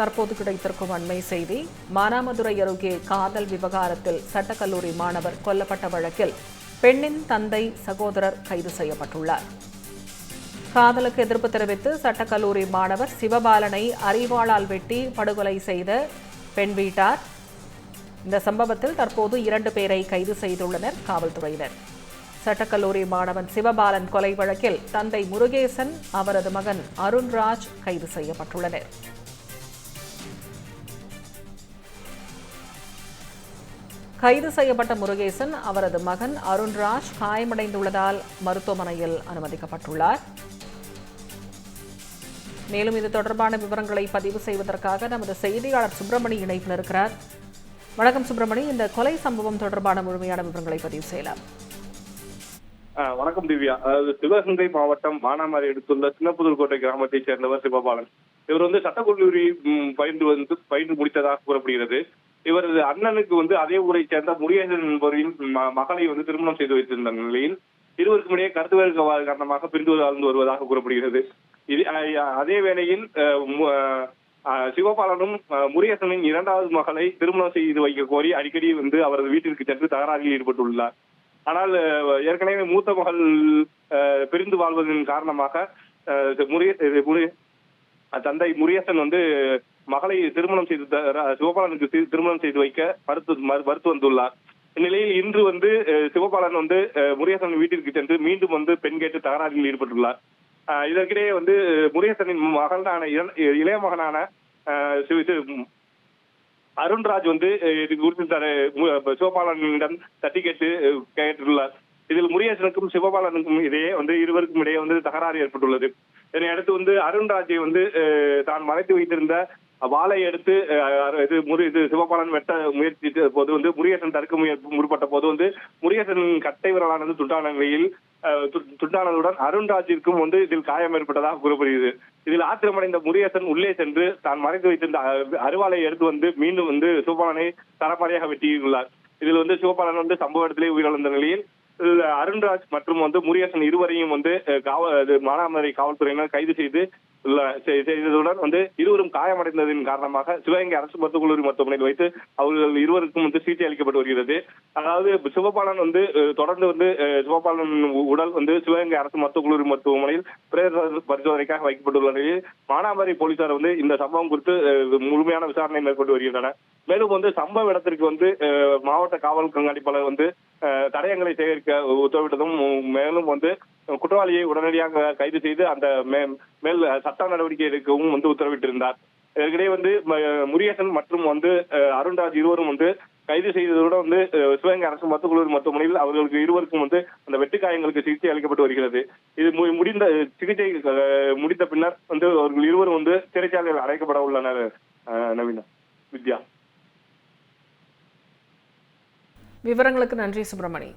தற்போது கிடைத்திருக்கும் அண்மை செய்தி. மானாமதுரை அருகே காதல் விவகாரத்தில் சட்டக்கல்லூரி மாணவர் கொல்லப்பட்ட வழக்கில் பெண்ணின் தந்தை சகோதரர் கைது செய்யப்பட்டுள்ளார். காதலுக்கு எதிர்ப்பு தெரிவித்து சட்டக்கல்லூரி மாணவர் சிவபாலனை அரிவாளால் வெட்டி படுகொலை செய்த பெண் வீட்டார். இந்த சம்பவத்தில் தற்போது 2 பேரை கைது செய்துள்ளனர் காவல்துறையினர். சட்டக்கல்லூரி மாணவன் சிவபாலன் கொலை வழக்கில் தந்தை முருகேசன், அவரது மகன் அருண்ராஜ் கைது செய்யப்பட்டுள்ளனர். கைது செய்யப்பட்ட முருகேசன், அவரது மகன் அருண்ராஜ் காயமடைந்துள்ளதால் மருத்துவமனையில் அனுமதிக்கப்பட்டுள்ளார். மேலும் இது தொடர்பான விவரங்களை பதிவு செய்வதற்காக நமது செய்தியாளர் சுப்பிரமணி இணைப்பில் இருக்கிறார். வணக்கம் சுப்பிரமணி, இந்த கொலை சம்பவம் தொடர்பான முழுமையான விவரங்களை பதிவு செய்யலாம். வணக்கம் திவ்யா. அதாவது சிவகங்கை மாவட்டம் மானாமதுரை எடுத்துள்ள சின்னப்புதூர்கோட்டை கிராமத்தைச் சேர்ந்தவர் சிவபாலன். இவர் சட்டக்கல்லூரி பயின்று முடித்ததாக கூறப்படுகிறது. இவரது அண்ணனுக்கு அதே ஊரை சேர்ந்த முருகேசன் என்பவரின் மகளை திருமணம் செய்து வைத்திருந்த நிலையில் இருவருக்கும் இடையே கருத்து வேறுபாடு காரணமாக பிரிந்து வாழ்ந்து வருவதாக கூறப்படுகிறது. அதே வேளையில் சிவபாலனும் முருகேசனின் 2வது மகளை திருமணம் செய்து வைக்க கோரி அடிக்கடி அவரது வீட்டிற்கு சென்று தகராறில் ஈடுபட்டுள்ளார். ஆனால் ஏற்கனவே மூத்த மகள் பிரிந்து வாழ்வதன் காரணமாக தந்தை முருகேசன் மகளை திருமணம் செய்து சிவபாலனுக்கு திருமணம் செய்து வைக்க மறுத்து வந்துள்ளார். இந்நிலையில் இன்று சிவபாலன் முருகேசன் வீட்டிற்கு சென்று மீண்டும் பெண் கேட்டு தகராறில் ஈடுபட்டுள்ளார். இதற்கிடையே முருகேசனின் மகனான இளைய மகனான அருண்ராஜ் இது குறித்து சிவபாலனிடம் தட்டி கேட்டுள்ளார். இதில் முருகேசனுக்கும் சிவபாலனுக்கும் இடையே இருவருக்கும் இடையே தகராறு ஏற்பட்டுள்ளது. இதனை அடுத்து அருண்ராஜை தான் மறைத்து வைத்திருந்த வாளை எடுத்து சிவபாலன் வெட்ட முயற்சித்த போது முருகேசன் தடுக்க முற்பட்ட போது முருகேசன் கட்டை விரலானது துண்டானதுடன் அருண்ராஜிற்கும் இதில் காயம் ஏற்பட்டதாக கூறப்படுகிறது. இதில் ஆத்திரமடைந்த முருகேசன் உள்ளே சென்று தான் மறைத்து வைத்திருந்த அருவாளை எடுத்து மீண்டும் சிவபாலனை தரப்பாறையாக வெட்டியுள்ளார். இதில் சிவபாலன் சம்பவ இடத்திலே உயிரிழந்த நிலையில் அருண்ராஜ் மற்றும் முருகேசன் இருவரையும் மானாமதுரை காவல்துறையினர் கைது செய்ததுடன் இருவரும் காயமடைந்ததன் காரணமாக சிவகங்கை அரசு மருத்துவக் கல்லூரி மருத்துவமனையில் வைத்து அவர்கள் இருவருக்கும் சிகிச்சை அளிக்கப்பட்டு வருகிறது. அதாவது சிவபாலன் தொடர்ந்து சிவபாலன் உடல் சிவகங்கை அரசு மருத்துவக் கல்லூரி மருத்துவமனையில் பிரேத பரிசோதனைக்காக வைக்கப்பட்டுள்ள நிலையில் மானாமதுரை போலீசார் இந்த சம்பவம் குறித்து முழுமையான விசாரணை மேற்கொண்டு வருகின்றனர். மேலும் சம்பவ இடத்திற்கு மாவட்ட காவல் கண்காணிப்பாளர் தடயங்களை சேகரிக்க உத்தரவிட்டதும் மேலும் குற்றவாளியை உடனடியாக கைது செய்து அந்த மேல் சட்ட நடவடிக்கை எடுக்கவும் உத்தரவிட்டிருந்தார். இதற்கிடையே முருகேசன் மற்றும் அருண்ராஜ் இருவரும் கைது செய்ததுடன் சிவகங்கை அரசு மருத்துவக் கல்லூரி மருத்துவமனையில் அவர்களுக்கு இருவருக்கும் அந்த வெட்டுக்காயங்களுக்கு சிகிச்சை அளிக்கப்பட்டு வருகிறது. இது சிகிச்சை முடித்த பின்னர் அவர்கள் இருவரும் சிறைச்சாலையில் அடைக்கப்பட உள்ளனர். நவீனா, வித்யா. விவரங்களுக்கு நன்றி சுப்பிரமணி.